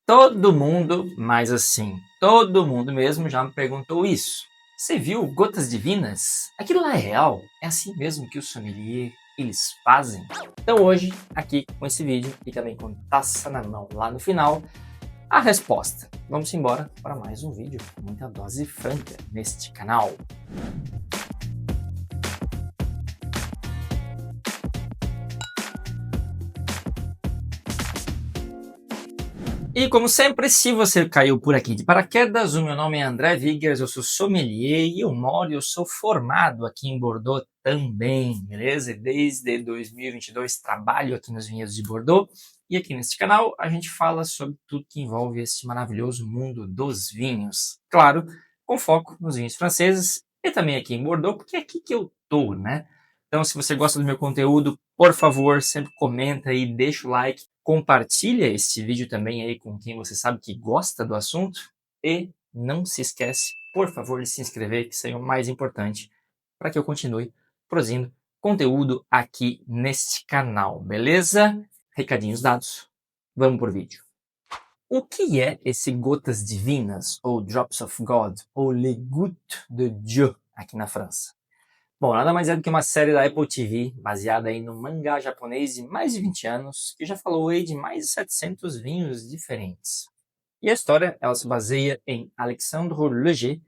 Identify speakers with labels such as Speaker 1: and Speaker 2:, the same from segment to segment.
Speaker 1: Todo mundo, mas assim, todo mundo mesmo já me perguntou isso. Você viu Gotas Divinas? Aquilo lá é real? É assim mesmo que o sommelier eles fazem? Então hoje, aqui com esse vídeo e também com taça na mão lá no final, a resposta. Vamos embora para mais um vídeo com muita dose franca neste canal. E como sempre, se você caiu por aqui de paraquedas, o meu nome é André Wiggers, eu sou sommelier e eu sou formado aqui em Bordeaux também, beleza? E desde 2022 trabalho aqui nos vinhedos de Bordeaux e aqui neste canal a gente fala sobre tudo que envolve esse maravilhoso mundo dos vinhos. Claro, com foco nos vinhos franceses e também aqui em Bordeaux, porque é aqui que eu tô, né? Então, se você gosta do meu conteúdo, por favor, sempre comenta aí, deixa o like, compartilha este vídeo também aí com quem você sabe que gosta do assunto e não se esquece, por favor, de se inscrever, que seria o mais importante para que eu continue produzindo conteúdo aqui neste canal, beleza? Recadinhos dados, vamos por vídeo. O que é esse Gotas Divinas, ou Drops of God, ou Les Gouttes de Dieu aqui na França? Bom, nada mais é do que uma série da Apple TV, baseada aí no mangá japonês de mais de 20 anos, que já falou aí de mais de 700 vinhos diferentes. E a história, ela se baseia em Alexandre Leger,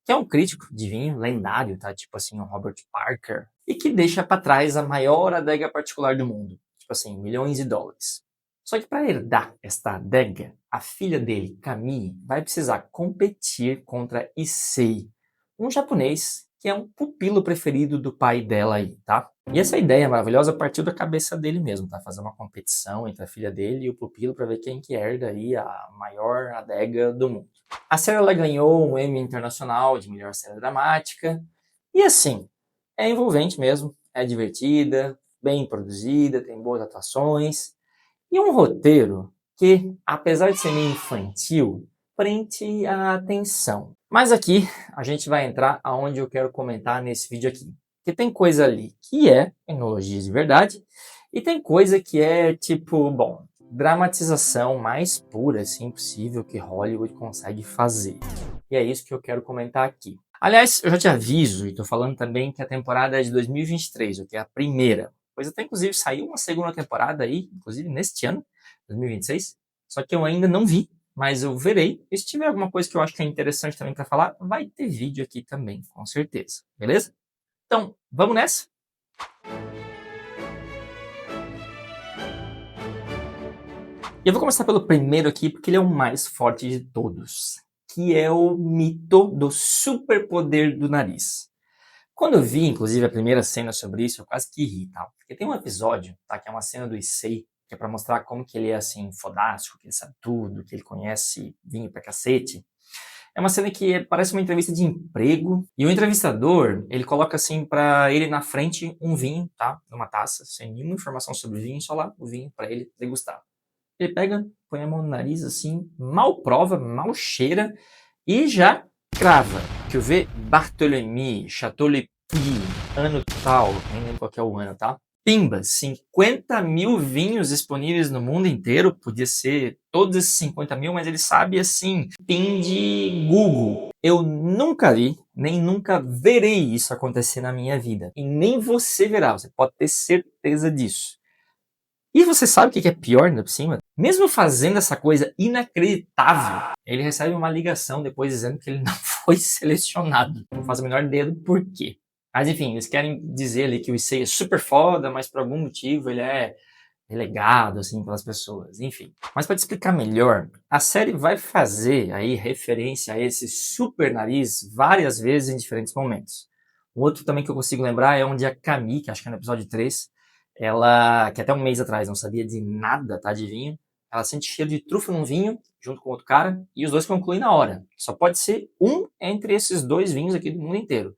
Speaker 1: que é um crítico de vinho lendário, tá? Tipo assim, um Robert Parker, e que deixa para trás a maior adega particular do mundo, tipo assim, milhões de dólares. Só que para herdar esta adega, a filha dele, Camille, vai precisar competir contra Issei, um japonês que é um pupilo preferido do pai dela aí, tá? E essa ideia maravilhosa partiu da cabeça dele mesmo, tá? Fazer uma competição entre a filha dele e o pupilo para ver quem que herda aí a maior adega do mundo. A série ela ganhou um Emmy Internacional de melhor série dramática. E assim, é envolvente mesmo, é divertida, bem produzida, tem boas atuações. E um roteiro que, apesar de ser meio infantil, prende a atenção. Mas aqui a gente vai entrar aonde eu quero comentar nesse vídeo aqui. Porque tem coisa ali que é enologia de verdade e tem coisa que é tipo, bom, dramatização mais pura, assim, possível que Hollywood consegue fazer. E é isso que eu quero comentar aqui. Aliás, eu já te aviso, e tô falando também que a temporada é de 2023, o que é a primeira. Pois até inclusive saiu uma segunda temporada aí, inclusive neste ano, 2026. Só que eu ainda não vi, mas eu verei. E se tiver alguma coisa que eu acho que é interessante também para falar, vai ter vídeo aqui também, com certeza. Beleza? Então, vamos nessa? E eu vou começar pelo primeiro aqui, porque ele é o mais forte de todos, que é o mito do superpoder do nariz. Quando eu vi, inclusive, a primeira cena sobre isso, eu quase que ri, tá? Porque tem um episódio, tá? Que é uma cena do Issei, que é pra mostrar como que ele é, assim, fodástico, que ele sabe tudo, que ele conhece vinho pra cacete. É uma cena que parece uma entrevista de emprego, e o entrevistador, ele coloca, assim, pra ele na frente um vinho, tá? Numa taça, sem nenhuma informação sobre o vinho, só lá o vinho pra ele degustar. Ele pega, põe a mão no nariz, assim, mal prova, mal cheira, e já crava que o V Barthélemy, Chateau Le Puy, ano tal, nem lembro qual que é o ano, tá? Pimba, 50 mil vinhos disponíveis no mundo inteiro, podia ser todos esses 50 mil, mas ele sabe assim, pin de Google. Eu nunca vi, nem nunca verei isso acontecer na minha vida. E nem você verá, você pode ter certeza disso. E você sabe o que é pior ainda por cima? Mesmo fazendo essa coisa inacreditável, ele recebe uma ligação depois dizendo que ele não foi selecionado. Não faz a menor ideia do porquê. Mas enfim, eles querem dizer ali que o Issei é super foda, mas por algum motivo ele é relegado assim pelas pessoas, enfim. Mas para te explicar melhor, a série vai fazer aí referência a esse super nariz várias vezes em diferentes momentos. Um outro também que eu consigo lembrar é onde a Camille, que acho que é no episódio 3, ela, que até um mês atrás não sabia de nada, tá, de vinho, ela sente cheiro de trufa num vinho, junto com outro cara, e os dois concluem na hora. Só pode ser um entre esses dois vinhos aqui do mundo inteiro.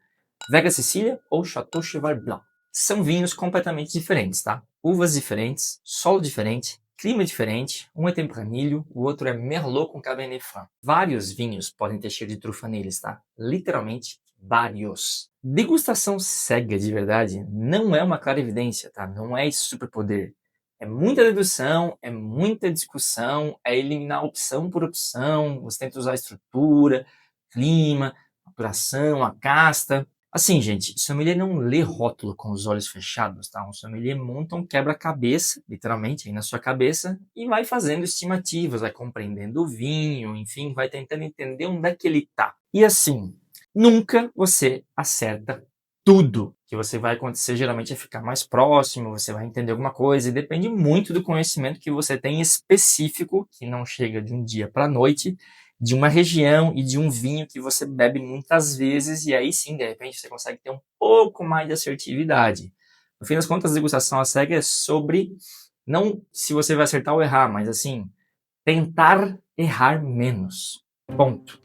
Speaker 1: Vega Sicília ou Chateau Cheval Blanc. São vinhos completamente diferentes, tá? Uvas diferentes, solo diferente, clima diferente. Um é Tempranillo, o outro é Merlot com Cabernet Franc. Vários vinhos podem ter cheiro de trufa neles, tá? Literalmente vários. Degustação cega de verdade não é uma clara evidência, tá? Não é esse superpoder. É muita dedução, é muita discussão, é eliminar opção por opção, você tenta usar a estrutura, clima, maturação, a casta. Assim, gente, sommelier não lê rótulo com os olhos fechados, tá? Um sommelier monta um quebra-cabeça, literalmente, aí na sua cabeça, e vai fazendo estimativas, vai compreendendo o vinho, enfim, vai tentando entender onde é que ele tá. E assim, nunca você acerta tudo. O que você vai acontecer geralmente é ficar mais próximo, você vai entender alguma coisa, e depende muito do conhecimento que você tem específico, que não chega de um dia para a noite, de uma região e de um vinho que você bebe muitas vezes, e aí sim, de repente, você consegue ter um pouco mais de assertividade. No fim das contas, a degustação à cega é sobre, não se você vai acertar ou errar, mas assim, tentar errar menos. Ponto.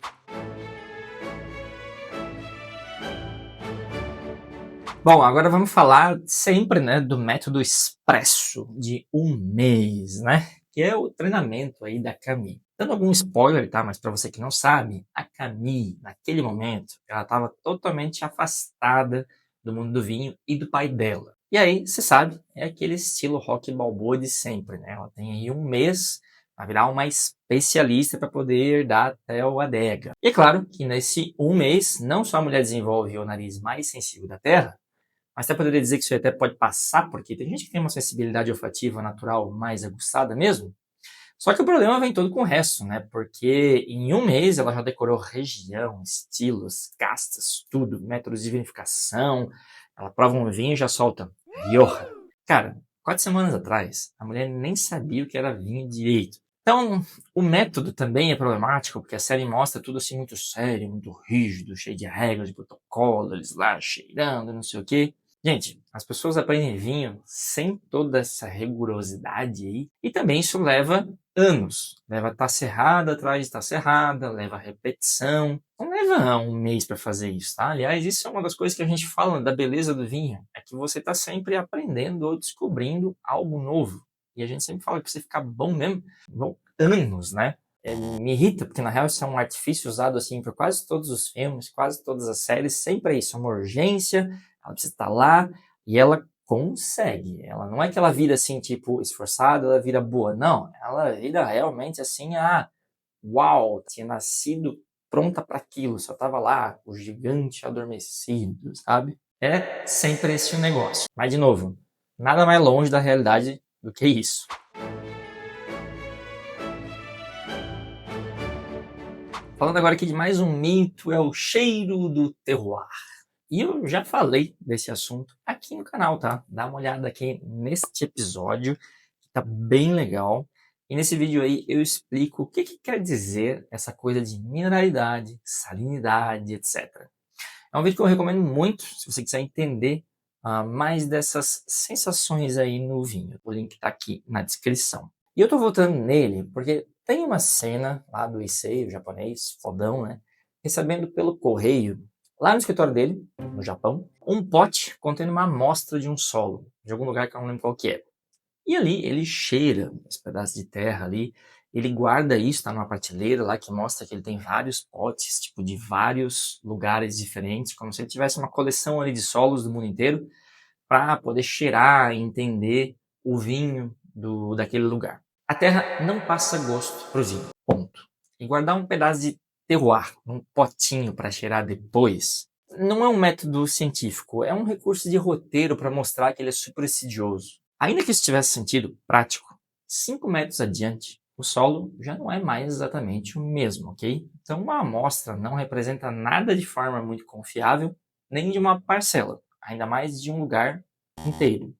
Speaker 1: Bom, agora vamos falar sempre, né, do método expresso de um mês, né? Que é o treinamento aí da Camille. Dando algum spoiler, tá? Mas para você que não sabe, a Camille, naquele momento, ela estava totalmente afastada do mundo do vinho e do pai dela. E aí, você sabe, é aquele estilo rock balboa de sempre, né? Ela tem aí um mês para virar uma especialista para poder dar até o adega. E é claro que nesse um mês, não só a mulher desenvolve o nariz mais sensível da Terra, mas até poderia dizer que isso até pode passar, porque tem gente que tem uma sensibilidade olfativa natural mais aguçada mesmo. Só que o problema vem todo com o resto, né? Porque em um mês ela já decorou região, estilos, castas, tudo, métodos de vinificação. Ela prova um vinho e já solta Rioja. Cara, 4 semanas atrás, a mulher nem sabia o que era vinho direito. Então, o método também é problemático, porque a série mostra tudo assim muito sério, muito rígido, cheio de regras, de protocolo, eles lá cheirando, não sei o quê. Gente, as pessoas aprendem vinho sem toda essa rigorosidade aí, e também isso leva anos. Leva taça errada atrás de taça errada, leva repetição. Não leva um mês para fazer isso, tá? Aliás, isso é uma das coisas que a gente fala da beleza do vinho, é que você está sempre aprendendo ou descobrindo algo novo. E a gente sempre fala que você ficar bom mesmo, bom, anos, né? Me irrita, porque na real isso é um artifício usado assim por quase todos os filmes, quase todas as séries, sempre é isso, é uma urgência, ela precisa estar lá e ela consegue. Ela não é que ela vira assim, tipo, esforçada, ela vira boa. Não, ela vira realmente assim, uau, tinha nascido pronta para aquilo, só tava lá, o gigante adormecido, sabe? É sempre esse o negócio. Mas, de novo, nada mais longe da realidade do que isso. Falando agora aqui de mais um mito, é o cheiro do terroir. E eu já falei desse assunto aqui no canal, tá? Dá uma olhada aqui neste episódio, que tá bem legal. E nesse vídeo aí eu explico o que quer dizer essa coisa de mineralidade, salinidade, etc. É um vídeo que eu recomendo muito, se você quiser entender mais dessas sensações aí no vinho. O link tá aqui na descrição. E eu tô voltando nele porque tem uma cena lá do Issei, o japonês, fodão, né? Recebendo pelo correio, lá no escritório dele, no Japão, um pote contendo uma amostra de um solo, de algum lugar que eu não lembro qual que é. E ali ele cheira esse pedaço de terra ali, ele guarda isso, tá numa prateleira lá que mostra que ele tem vários potes, tipo, de vários lugares diferentes, como se ele tivesse uma coleção ali de solos do mundo inteiro, para poder cheirar e entender o vinho daquele lugar. A terra não passa gosto pro vinho, ponto. E guardar um pedaço de terroir num potinho para cheirar depois não é um método científico, é um recurso de roteiro para mostrar que ele é super insidioso. Ainda que isso tivesse sentido prático, 5 metros adiante, o solo já não é mais exatamente o mesmo, ok? Então uma amostra não representa nada de forma muito confiável, nem de uma parcela, ainda mais de um lugar inteiro.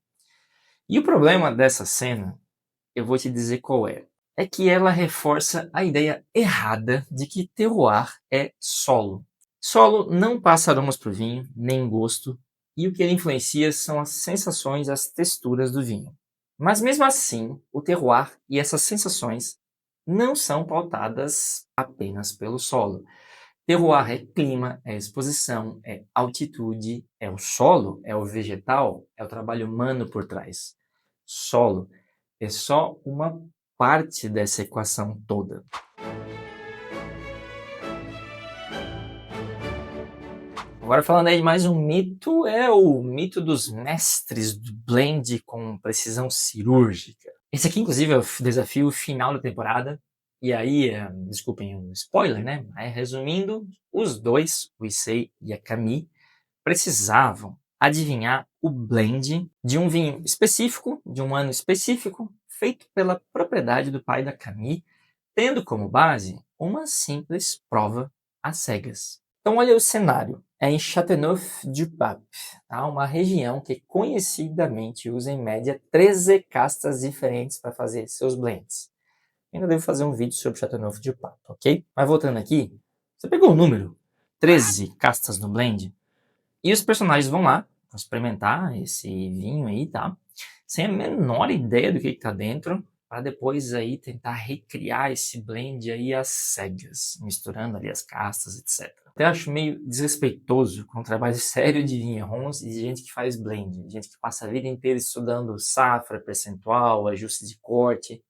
Speaker 1: E o problema dessa cena, eu vou te dizer qual é. É que ela reforça a ideia errada de que terroir é solo. Solo não passa aromas para o vinho, nem gosto, e o que ele influencia são as sensações, as texturas do vinho. Mas mesmo assim, o terroir e essas sensações não são pautadas apenas pelo solo. Terroir é clima, é exposição, é altitude, é o solo, é o vegetal, é o trabalho humano por trás. Solo é só uma parte dessa equação toda. Agora falando aí de mais um mito, é o mito dos mestres do blend com precisão cirúrgica. Esse aqui, inclusive, é o desafio final da temporada. E aí, desculpem o spoiler, né? Mas, resumindo, os dois, o Issei e a Camille, precisavam adivinhar o blend de um vinho específico, de um ano específico, feito pela propriedade do pai da Camille, tendo como base uma simples prova às cegas. Então olha o cenário, é em Châteauneuf-du-Pape, tá? Uma região que conhecidamente usa em média 13 castas diferentes para fazer seus blends. Ainda devo fazer um vídeo sobre Châteauneuf-du-Pape, ok? Mas voltando aqui, você pegou o número? 13 castas no blend? E os personagens vão lá experimentar esse vinho aí, tá? Sem a menor ideia do que tá dentro, para depois aí tentar recriar esse blend aí às cegas, misturando ali as castas, etc. Até acho meio desrespeitoso com um trabalho sério de vinhos e de gente que faz blend, gente que passa a vida inteira estudando safra, percentual, ajuste de corte.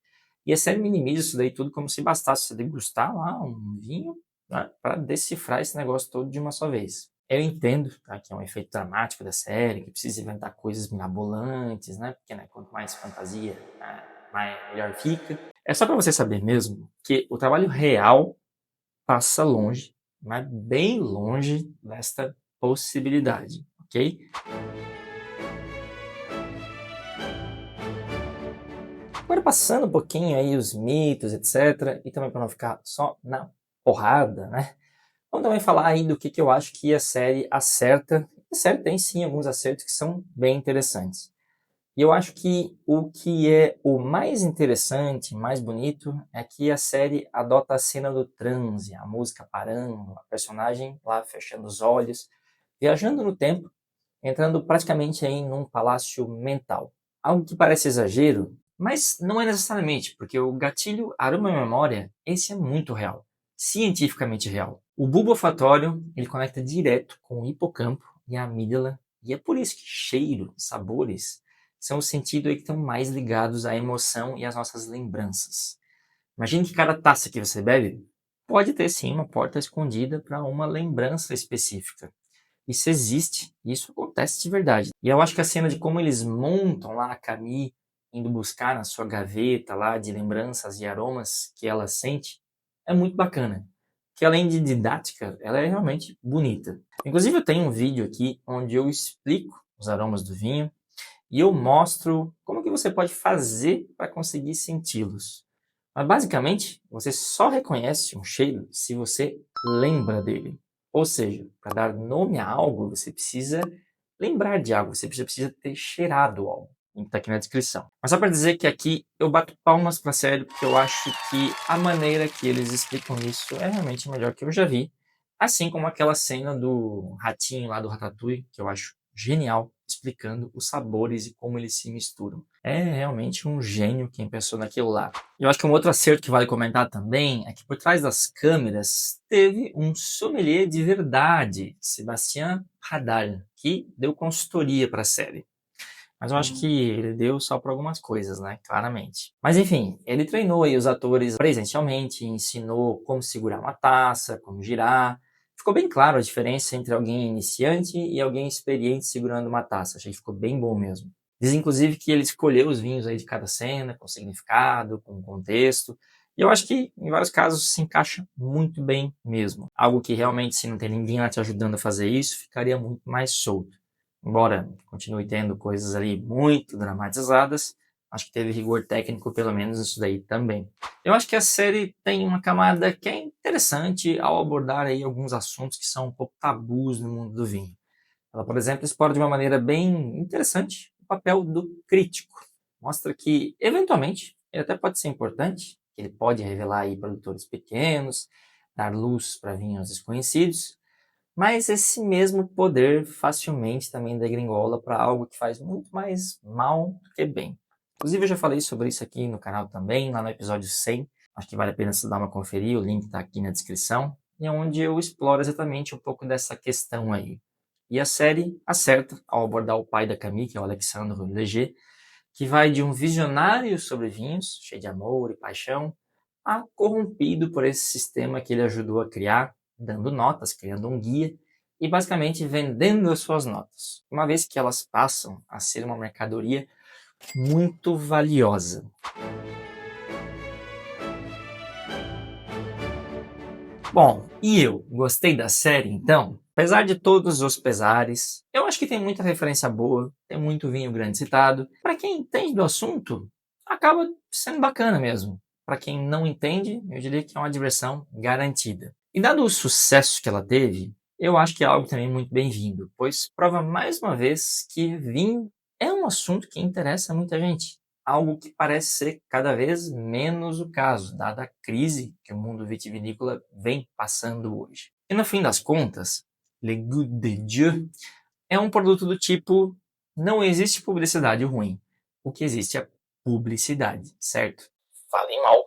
Speaker 1: E a série minimiza isso daí tudo como se bastasse você degustar lá um vinho, né, para decifrar esse negócio todo de uma só vez. Eu entendo, tá, que é um efeito dramático da série, que precisa inventar coisas mirabolantes, né? Porque, né, quanto mais fantasia, melhor fica. É só para você saber mesmo que o trabalho real passa longe, mas bem longe desta possibilidade, ok? Agora passando um pouquinho aí os mitos, etc, e também para não ficar só na porrada, né? Vamos também falar aí do que eu acho que a série acerta. A série tem sim alguns acertos que são bem interessantes. E eu acho que o que é o mais interessante, mais bonito, é que a série adota a cena do transe, a música parando, a personagem lá fechando os olhos, viajando no tempo, entrando praticamente aí num palácio mental. Algo que parece exagero, mas não é necessariamente, porque o gatilho aroma-memória, esse é muito real, cientificamente real. O bulbo olfatório, ele conecta direto com o hipocampo e a amígdala, e é por isso que cheiro, sabores, são os sentidos aí que estão mais ligados à emoção e às nossas lembranças. Imagine que cada taça que você bebe pode ter sim uma porta escondida para uma lembrança específica. Isso existe, isso acontece de verdade. E eu acho que a cena de como eles montam lá a Camille indo buscar na sua gaveta lá de lembranças e aromas que ela sente é muito bacana. Que além de didática, ela é realmente bonita. Inclusive eu tenho um vídeo aqui onde eu explico os aromas do vinho e eu mostro como que você pode fazer para conseguir senti-los. Mas basicamente, você só reconhece um cheiro se você lembra dele. Ou seja, para dar nome a algo, você precisa lembrar de algo, você precisa ter cheirado algo. Está aqui na descrição. Mas só para dizer que aqui eu bato palmas para a série, porque eu acho que a maneira que eles explicam isso é realmente a melhor que eu já vi. Assim como aquela cena do ratinho lá do Ratatouille, que eu acho genial, explicando os sabores e como eles se misturam. É realmente um gênio quem pensou naquilo lá. Eu acho que um outro acerto que vale comentar também é que por trás das câmeras teve um sommelier de verdade, Sébastien Hadal, que deu consultoria para a série. Mas eu acho que ele deu só para algumas coisas, né? Claramente. Mas enfim, ele treinou aí os atores presencialmente, ensinou como segurar uma taça, como girar. Ficou bem claro a diferença entre alguém iniciante e alguém experiente segurando uma taça. Achei que ficou bem bom mesmo. Diz inclusive que ele escolheu os vinhos aí de cada cena, com significado, com contexto. E eu acho que em vários casos se encaixa muito bem mesmo. Algo que realmente, se não tem ninguém lá te ajudando a fazer isso, ficaria muito mais solto. Embora continue tendo coisas ali muito dramatizadas, acho que teve rigor técnico pelo menos isso daí também. Eu acho que a série tem uma camada que é interessante ao abordar aí alguns assuntos que são um pouco tabus no mundo do vinho. Ela, por exemplo, explora de uma maneira bem interessante o papel do crítico. Mostra que, eventualmente, ele até pode ser importante, que ele pode revelar aí produtores pequenos, dar luz para vinhos desconhecidos, mas esse mesmo poder facilmente também degringola para algo que faz muito mais mal do que bem. Inclusive, eu já falei sobre isso aqui no canal também, lá no episódio 100. Acho que vale a pena você dar uma conferir, o link está aqui na descrição. E é onde eu exploro exatamente um pouco dessa questão aí. E a série acerta ao abordar o pai da Camille, que é o Alexandre Léger, que vai de um visionário sobre vinhos, cheio de amor e paixão, a corrompido por esse sistema que ele ajudou a criar, dando notas, criando um guia e basicamente vendendo as suas notas, uma vez que elas passam a ser uma mercadoria muito valiosa. Bom, e eu gostei da série então? Apesar de todos os pesares, eu acho que tem muita referência boa, tem muito vinho grande citado. Para quem entende do assunto, acaba sendo bacana mesmo. Para quem não entende, eu diria que é uma diversão garantida. E dado o sucesso que ela teve, eu acho que é algo também muito bem-vindo, pois prova mais uma vez que vinho é um assunto que interessa muita gente. Algo que parece ser cada vez menos o caso, dada a crise que o mundo vitivinícola vem passando hoje. E no fim das contas, Le Goût de Dieu é um produto do tipo: não existe publicidade ruim, o que existe é publicidade, certo? Falem mal,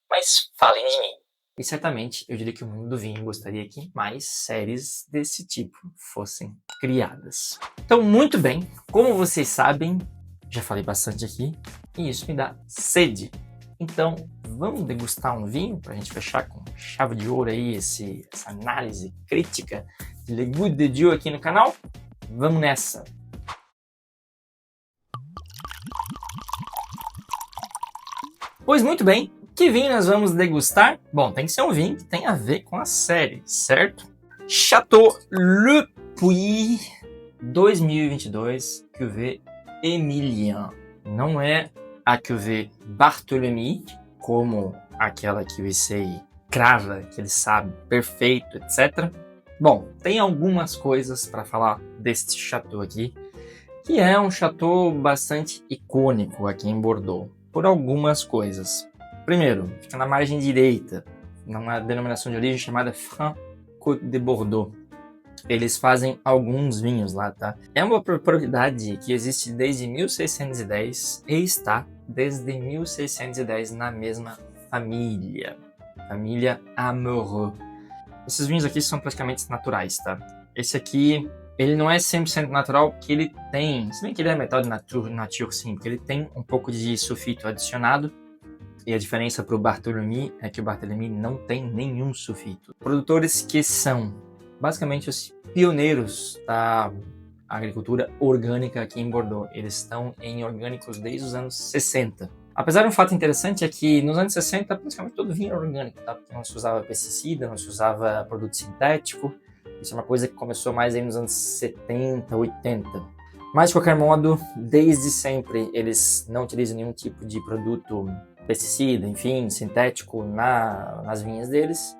Speaker 1: mas falem de mim. E certamente eu diria que o mundo do vinho gostaria que mais séries desse tipo fossem criadas. Então, muito bem, como vocês sabem, já falei bastante aqui, e isso me dá sede. Então, vamos degustar um vinho para a gente fechar com chave de ouro aí essa análise crítica de Le Goût de Dieu aqui no canal? Vamos nessa! Pois muito bem, que vinho nós vamos degustar? Bom, tem que ser um vinho que tem a ver com a série, certo? Château Le Puy 2022, Cuvée Emilien. Não é a Cuvée Barthélemy, como aquela que o Issei crava, que ele sabe perfeito, etc. Bom, tem algumas coisas para falar deste chateau aqui, que é um chateau bastante icônico aqui em Bordeaux, por algumas coisas. Primeiro, fica na margem direita, numa denominação de origem chamada Franc Côte de Bordeaux. Eles fazem alguns vinhos lá, tá? É uma propriedade que existe desde 1610 e está desde 1610 na mesma família Amoureux. Esses vinhos aqui são praticamente naturais, tá? Esse aqui, ele não é 100% natural, porque ele tem, se bem que ele é metal de nature sim, porque ele tem um pouco de sulfito adicionado. E a diferença para o Barthélemy é que o Barthélemy não tem nenhum sulfito. Produtores que são basicamente os pioneiros da agricultura orgânica aqui em Bordeaux. Eles estão em orgânicos desde os anos 60. Apesar de um fato interessante é que nos anos 60 praticamente todo vinho era orgânico, tá? Porque não se usava pesticida, não se usava produto sintético. Isso é uma coisa que começou mais aí nos anos 70, 80. Mas de qualquer modo, desde sempre eles não utilizam nenhum tipo de produto pesticida, enfim, sintético nas vinhas deles.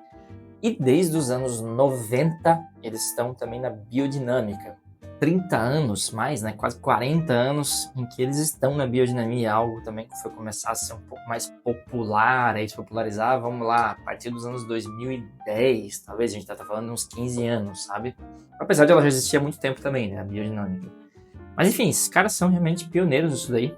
Speaker 1: E desde os anos 90 eles estão também na biodinâmica. 30 anos mais, né, quase 40 anos em que eles estão na biodinamia, algo também que foi começar a ser um pouco mais popular, aí se popularizar, vamos lá, a partir dos anos 2010, talvez a gente tá falando de uns 15 anos, sabe? Apesar de ela já existir há muito tempo também, né, a biodinâmica. Mas enfim, esses caras são realmente pioneiros nisso daí.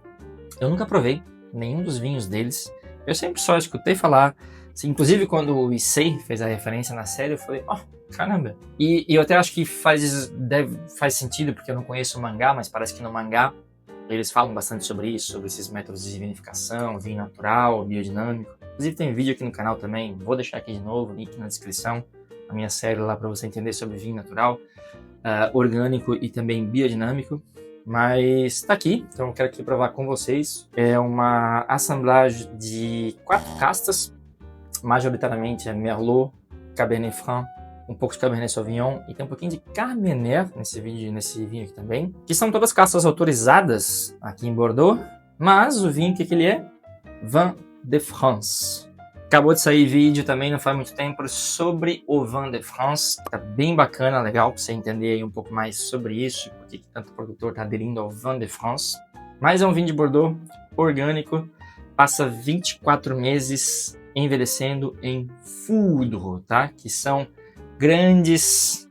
Speaker 1: Eu nunca provei nenhum dos vinhos deles. Eu sempre só escutei falar. Assim, inclusive, quando o Issei fez a referência na série, eu falei, caramba. E eu até acho que faz sentido, porque eu não conheço o mangá, mas parece que no mangá eles falam bastante sobre isso, sobre esses métodos de vinificação, vinho natural, biodinâmico. Inclusive tem vídeo aqui no canal também, vou deixar aqui de novo, link na descrição, a minha série lá para você entender sobre vinho natural, orgânico e também biodinâmico. Mas tá aqui, então eu quero aqui provar com vocês. É uma assemblagem de 4 castas, majoritariamente é Merlot, Cabernet Franc, um pouco de Cabernet Sauvignon e tem um pouquinho de Carmener nesse vinho aqui também, que são todas castas autorizadas aqui em Bordeaux, mas o vinho, o que ele é? Vin de France. Acabou de sair vídeo também, não faz muito tempo, sobre o Vin de France, que tá bem bacana, legal para você entender aí um pouco mais sobre isso, porque tanto produtor tá aderindo ao Vin de France. Mas é um vinho de Bordeaux, orgânico, passa 24 meses envelhecendo em foudre, tá? Que são grandes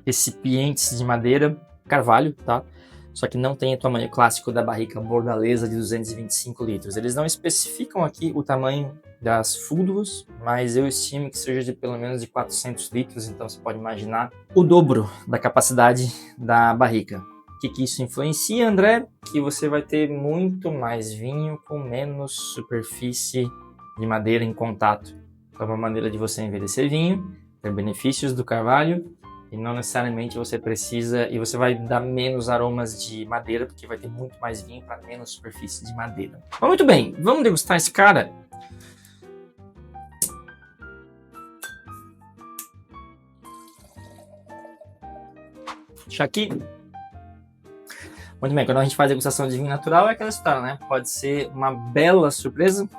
Speaker 1: recipientes de madeira, carvalho, tá? Só que não tem o tamanho clássico da barrica bordalesa de 225 litros. Eles não especificam aqui o tamanho das foudres, mas eu estimo que seja de pelo menos de 400 litros, então você pode imaginar o dobro da capacidade da barrica. O que isso influencia, André? Que você vai ter muito mais vinho com menos superfície de madeira em contato. Então é uma maneira de você envelhecer vinho, ter benefícios do carvalho E não necessariamente você precisa, e você vai dar menos aromas de madeira, porque vai ter muito mais vinho para menos superfície de madeira. Mas muito bem, vamos degustar esse cara? Deixa aqui. Muito bem, quando a gente faz degustação de vinho natural é aquela história, né? Pode ser uma bela surpresa,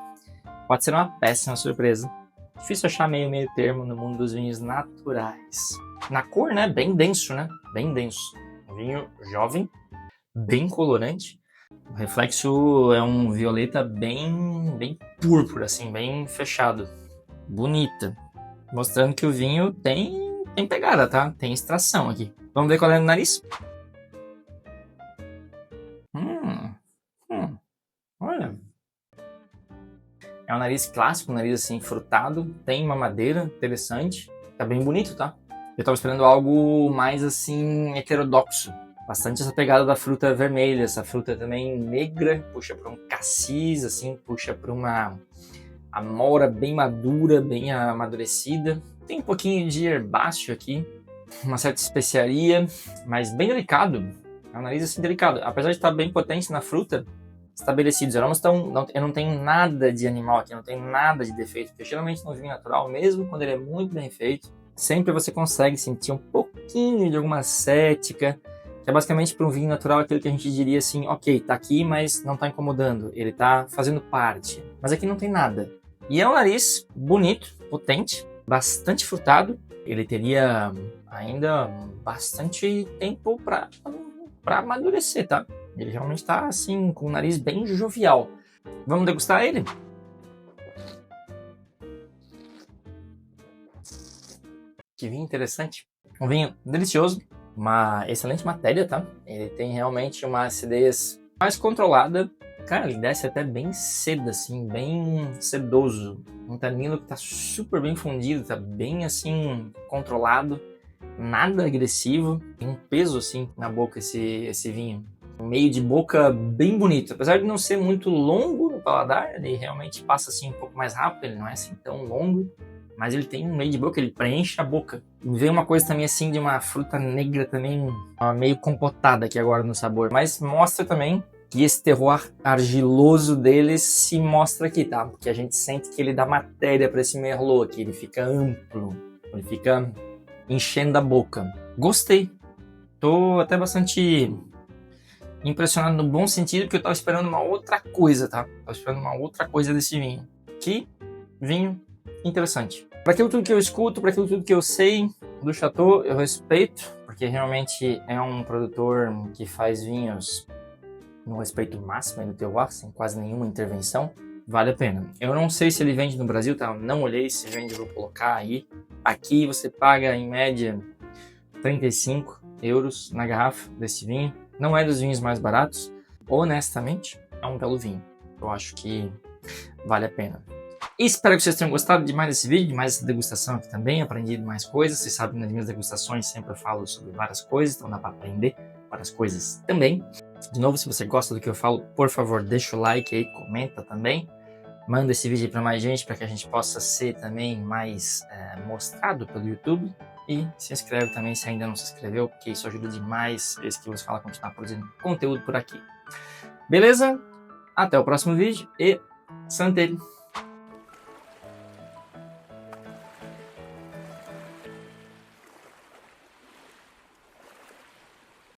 Speaker 1: pode ser uma péssima surpresa. Difícil achar meio termo no mundo dos vinhos naturais. Na cor, né? Bem denso, né? Bem denso. Um vinho jovem, bem colorante. O reflexo é um violeta bem púrpura, assim, bem fechado. Bonita. Mostrando que o vinho tem pegada, tá? Tem extração aqui. Vamos ver qual é no nariz? Olha. É um nariz clássico, um nariz assim frutado. Tem uma madeira interessante. Tá bem bonito, tá? Eu tava esperando algo mais assim heterodoxo. Bastante essa pegada da fruta vermelha, essa fruta também negra, puxa para um cassis, assim, puxa para uma amora bem madura, bem amadurecida. Tem um pouquinho de herbáceo aqui, uma certa especiaria, mas bem delicado. É um nariz assim delicado, apesar de estar bem potente na fruta, estabelecidos. Os aromas estão, eu não tenho nada de animal aqui, não tem nada de defeito, porque geralmente no vinho natural, mesmo quando ele é muito bem feito, sempre você consegue sentir um pouquinho de alguma acética, que é basicamente para um vinho natural aquilo que a gente diria assim, ok, tá aqui, mas não tá incomodando, ele tá fazendo parte. Mas aqui não tem nada. E é um nariz bonito, potente, bastante frutado. Ele teria ainda bastante tempo para amadurecer, tá? Ele realmente tá assim, com o nariz bem jovial. Vamos degustar ele? Que vinho interessante. Um vinho delicioso, uma excelente matéria, tá? Ele tem realmente uma acidez mais controlada. Cara, ele desce até bem cedo, assim, bem sedoso. Um tanino que tá super bem fundido, tá bem, assim, controlado. Nada agressivo. Tem um peso, assim, na boca esse vinho. Um meio de boca bem bonito. Apesar de não ser muito longo no paladar, ele realmente passa, assim, um pouco mais rápido. Ele não é, assim, tão longo. Mas ele tem um meio de boca, ele preenche a boca. E vem uma coisa também assim de uma fruta negra também, meio compotada aqui agora no sabor. Mas mostra também que esse terroir argiloso dele se mostra aqui, tá? Porque a gente sente que ele dá matéria para esse merlot aqui, ele fica amplo, ele fica enchendo a boca. Gostei. Tô até bastante impressionado no bom sentido, porque eu tava esperando uma outra coisa, tá? Tava esperando uma outra coisa desse vinho. Que vinho interessante. Para aquilo tudo que eu escuto, para aquilo tudo que eu sei do Chateau, eu respeito, porque realmente é um produtor que faz vinhos no respeito máximo do terroir, sem quase nenhuma intervenção. Vale a pena. Eu não sei se ele vende no Brasil, tá? Eu não olhei se vende, eu vou colocar aí. Aqui você paga em média 35 euros na garrafa desse vinho. Não é dos vinhos mais baratos. Honestamente, é um belo vinho. Eu acho que vale a pena. E espero que vocês tenham gostado de mais desse vídeo, de mais essa degustação aqui também, aprendido mais coisas. Vocês sabem que nas minhas degustações sempre eu falo sobre várias coisas, então dá para aprender várias coisas também. De novo, se você gosta do que eu falo, por favor, deixa o like aí, comenta também. Manda esse vídeo para mais gente, para que a gente possa ser também mais mostrado pelo YouTube. E se inscreve também se ainda não se inscreveu, porque isso ajuda demais esse que vos fala a continuar produzindo conteúdo por aqui. Beleza? Até o próximo vídeo e santé!